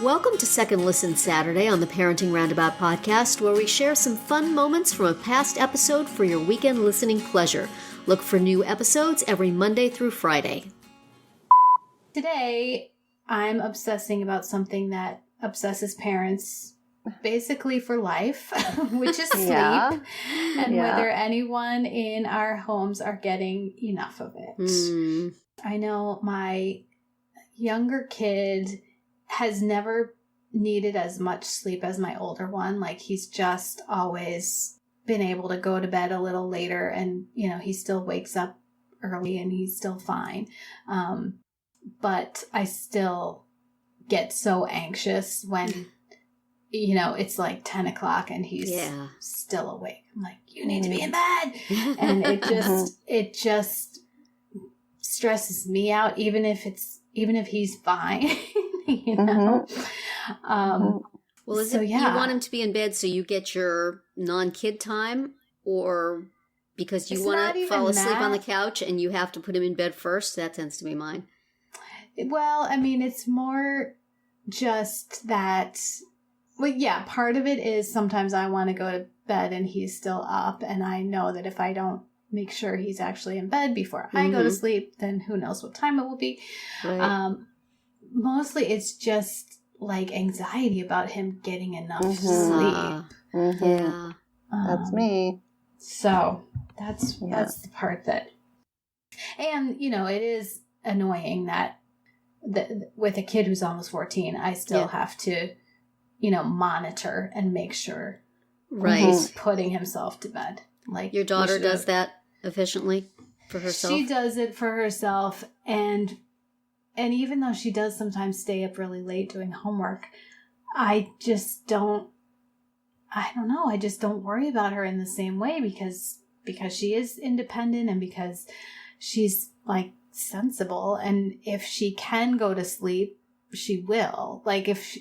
Welcome to Second Listen Saturday on the Parenting Roundabout podcast, where we share some fun moments from a past episode for your weekend listening pleasure. Look for new episodes every Monday through Friday. Today, I'm obsessing about something that obsesses parents basically for life, which is sleep, and whether anyone in our homes are getting enough of it. I know my younger kid has never needed as much sleep as my older one. Like, he's just always been able to go to bed a little later, and, you know, he still wakes up early and he's still fine. But I still get so anxious when, you know, it's like 10 o'clock and he's still awake. I'm like, you need to be in bed. And it just stresses me out, even if he's fine, you know? Well, is it you want him to be in bed so you get your non-kid time, or because you want to fall asleep on the couch and you have to put him in bed first? That tends to be mine. Well, I mean, it's more just that, well, yeah, part of it is sometimes I want to go to bed and he's still up, and I know that if I don't make sure he's actually in bed before I go to sleep, then who knows what time it will be. Right. Mostly it's just like anxiety about him getting enough sleep. Yeah. That's me. So that's the part that, and you know, it is annoying that with a kid who's almost 14, I still have to, you know, monitor and make sure he's putting himself to bed. Like, your daughter does that efficiently for herself? She does it for herself, and even though she does sometimes stay up really late doing homework, I don't worry about her in the same way because she is independent and because she's like sensible, and if she can go to sleep, she will. Like, if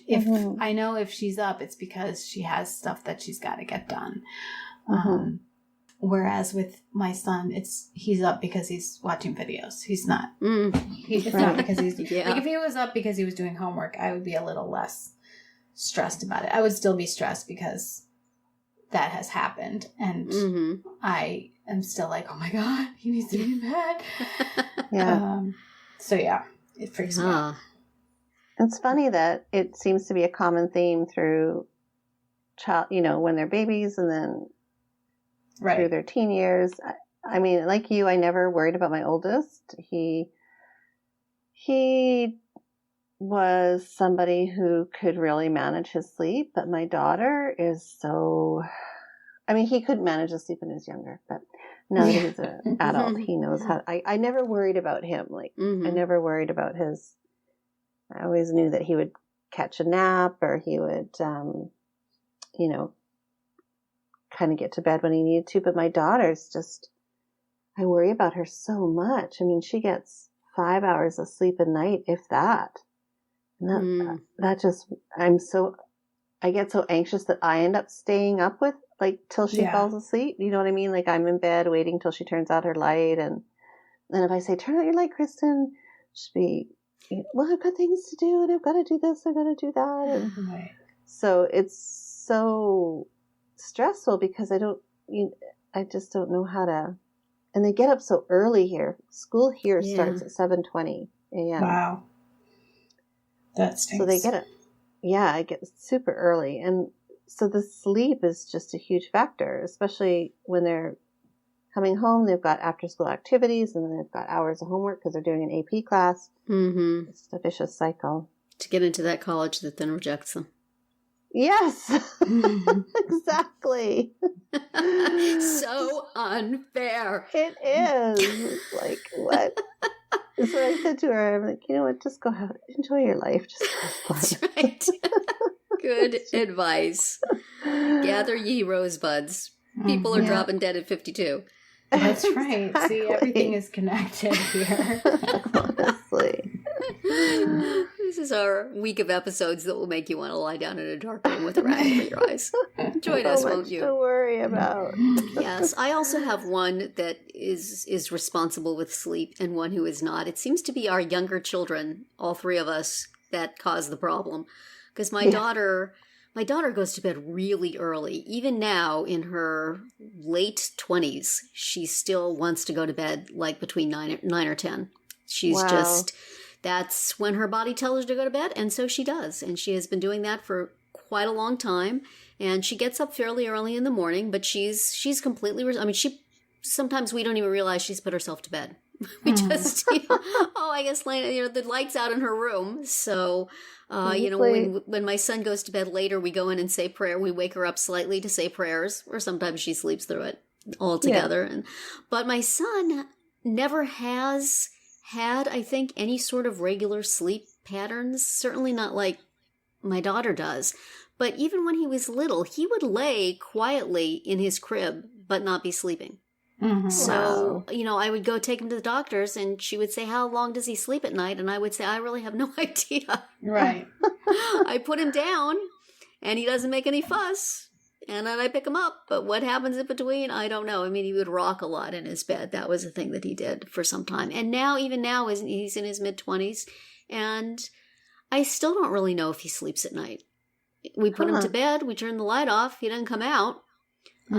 I know if she's up, it's because she has stuff that she's got to get done. Whereas with my son, he's up because he's watching videos. He's not. It's not because he's like, if he was up because he was doing homework, I would be a little less stressed about it. I would still be stressed because that has happened, and I am still like, oh my God, he needs to be in bed. So it freaks me out. It's funny that it seems to be a common theme through when they're babies and then through their teen years. I mean, like you, I never worried about my oldest. He was somebody who could really manage his sleep, but my daughter is he couldn't manage his sleep when he was younger, but now that he's an adult, he knows how. I never worried about him. Like, I never worried about his. I always knew that he would catch a nap, or he would, kind of get to bed when he needed to. But my daughter's just, I worry about her so much. I mean, she gets 5 hours of sleep a night, if that. And that just, I get so anxious that I end up staying up with, like, till she falls asleep. You know what I mean? Like, I'm in bed waiting till she turns out her light. And then if I say, turn out your light, Kristen, she'll be, well, I've got things to do, and I've got to do this, I've got to do that. And so it's so stressful because I just don't know how to, and they get up so early here. School here starts at 7:20 a.m. Wow. That stinks. So they get it. Yeah, I get super early. And so the sleep is just a huge factor, especially when they're coming home. They've got after school activities, and then they've got hours of homework because they're doing an AP class. It's a vicious cycle. To get into that college that then rejects them. Yes, exactly. So unfair. It is. Like, what? So I said to her, I'm like, you know what, just go out, enjoy your life. Just go That's right. Good advice. Gather ye rosebuds. People are dropping dead at 52. That's right. Exactly. See, everything is connected here. Honestly. This is our week of episodes that will make you want to lie down in a dark room with a rag over your eyes. Join us, won't you? To worry about. Yes, I also have one that is responsible with sleep and one who is not. It seems to be our younger children, all three of us, that cause the problem. Because my daughter goes to bed really early. Even now in her late 20s, she still wants to go to bed like between 9 or 10. She's just, that's when her body tells her to go to bed, and so she does. And she has been doing that for quite a long time. And she gets up fairly early in the morning, but she's completely, I mean, sometimes we don't even realize she's put herself to bed. We just, I guess, the light's out in her room. So, when my son goes to bed later, we go in and say prayer. We wake her up slightly to say prayers, or sometimes she sleeps through it altogether. Yeah. But my son never has had, I think, any sort of regular sleep patterns. Certainly not like my daughter does. But even when he was little, he would lay quietly in his crib, but not be sleeping. Mm-hmm. So, I would go take him to the doctor's, and she would say, how long does he sleep at night? And I would say, I really have no idea. Right. I put him down, and he doesn't make any fuss, and then I pick him up. But what happens in between, I don't know. I mean, he would rock a lot in his bed. That was a thing that he did for some time. And even now, he's in his mid-20s, and I still don't really know if he sleeps at night. We put him to bed, we turn the light off, he doesn't come out.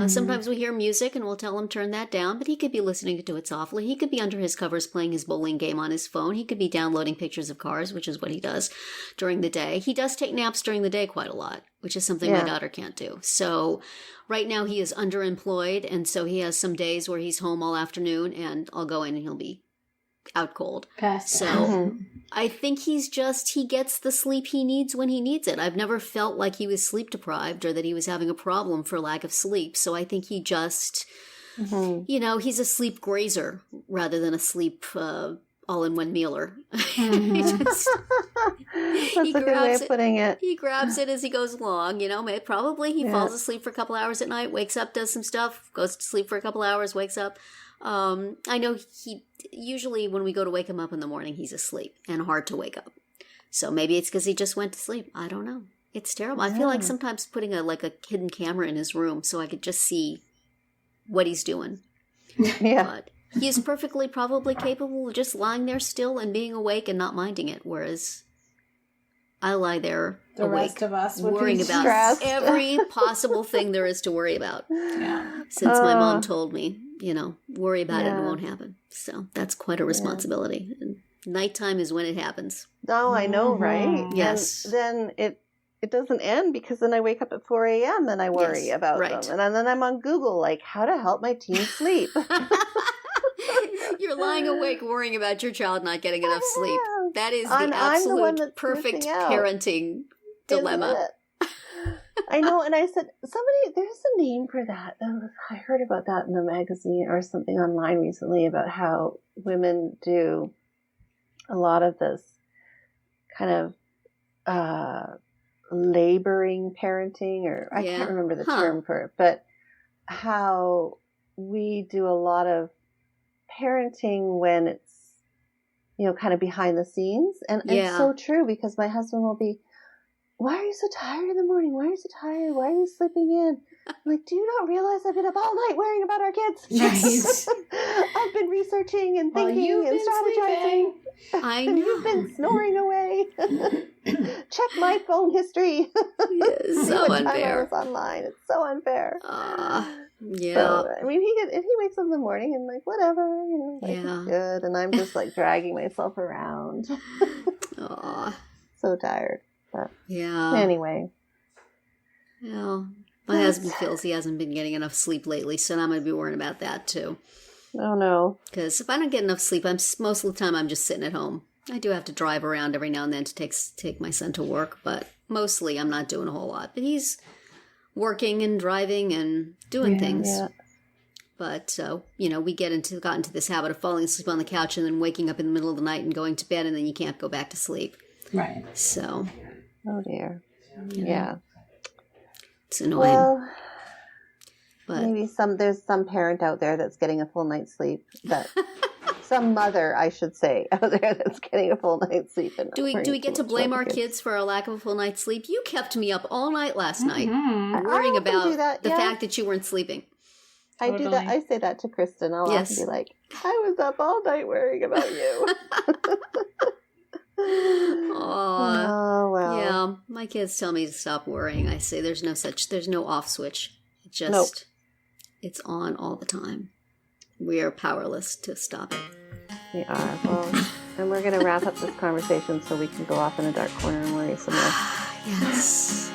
Sometimes we hear music and we'll tell him turn that down, but he could be listening to it softly. He could be under his covers playing his bowling game on his phone. He could be downloading pictures of cars, which is what he does during the day. He does take naps during the day quite a lot, which is something my daughter can't do. So right now he is underemployed, and so he has some days where he's home all afternoon, and I'll go in and he'll be out cold. So I think he gets the sleep he needs when he needs it. I've never felt like he was sleep deprived or that he was having a problem for lack of sleep. So I think he just, he's a sleep grazer rather than a sleep all-in-one mealer. That's a good way of putting it. He grabs it as he goes along. Probably he falls asleep for a couple hours at night, wakes up, does some stuff, goes to sleep for a couple hours, wakes up. I know usually when we go to wake him up in the morning, he's asleep and hard to wake up. So maybe it's because he just went to sleep. I don't know. It's terrible. I feel like sometimes putting a hidden camera in his room so I could just see what he's doing. Yeah. But he is perfectly probably capable of just lying there still and being awake and not minding it. Whereas I lie there the awake, rest of us would worrying be about stressed. every possible thing there is to worry about. Yeah. Since my mom told me, worry about it and it won't happen. So that's quite a responsibility. And nighttime is when it happens. Oh, I know, right? Yes. And then it doesn't end because then I wake up at 4 a.m. and I worry about them. And then I'm on Google, like, how to help my teen sleep. You're lying awake worrying about your child not getting enough sleep. That is the absolute perfect parenting dilemma. I know, and I said, there's a name for that. I heard about that in a magazine or something online recently about how women do a lot of this kind of laboring parenting, or I can't remember the term for it, but how we do a lot of parenting when it's, kind of behind the scenes. And it's so true, because my husband will be, why are you so tired in the morning? Why are you so tired? Why are you sleeping in? I'm like, do you not realize I've been up all night worrying about our kids? Nice. I've been researching and thinking and strategizing. I know. You've been snoring away. Check my phone history. It's so unfair. I was online. It's so unfair. Yeah. So, I mean, if he wakes up in the morning and like, whatever, life is good. And I'm just like dragging myself around. So tired. But anyway. Yeah. My husband feels he hasn't been getting enough sleep lately, so I'm going to be worrying about that too. Oh, no. Because if I don't get enough sleep, most of the time I'm just sitting at home. I do have to drive around every now and then to take my son to work, but mostly I'm not doing a whole lot. But he's working and driving and doing things. Yeah. But, we got into this habit of falling asleep on the couch and then waking up in the middle of the night and going to bed, and then you can't go back to sleep. Right. So. Oh, dear. Yeah. It's annoying. Well, but maybe there's some parent out there that's getting a full night's sleep. Some mother, I should say, out there that's getting a full night's sleep. And do we get to blame our kids for a lack of a full night's sleep? You kept me up all night last night, worrying about the fact that you weren't sleeping. I do that. I say that to Kristen. I'll often be like, I was up all night worrying about you. Oh, well. Yeah, My kids tell me to stop worrying. I say there's no off switch. It just, It's on all the time. We are powerless to stop it. We are. Well, and we're going to wrap up this conversation so we can go off in a dark corner and worry some more. Yes.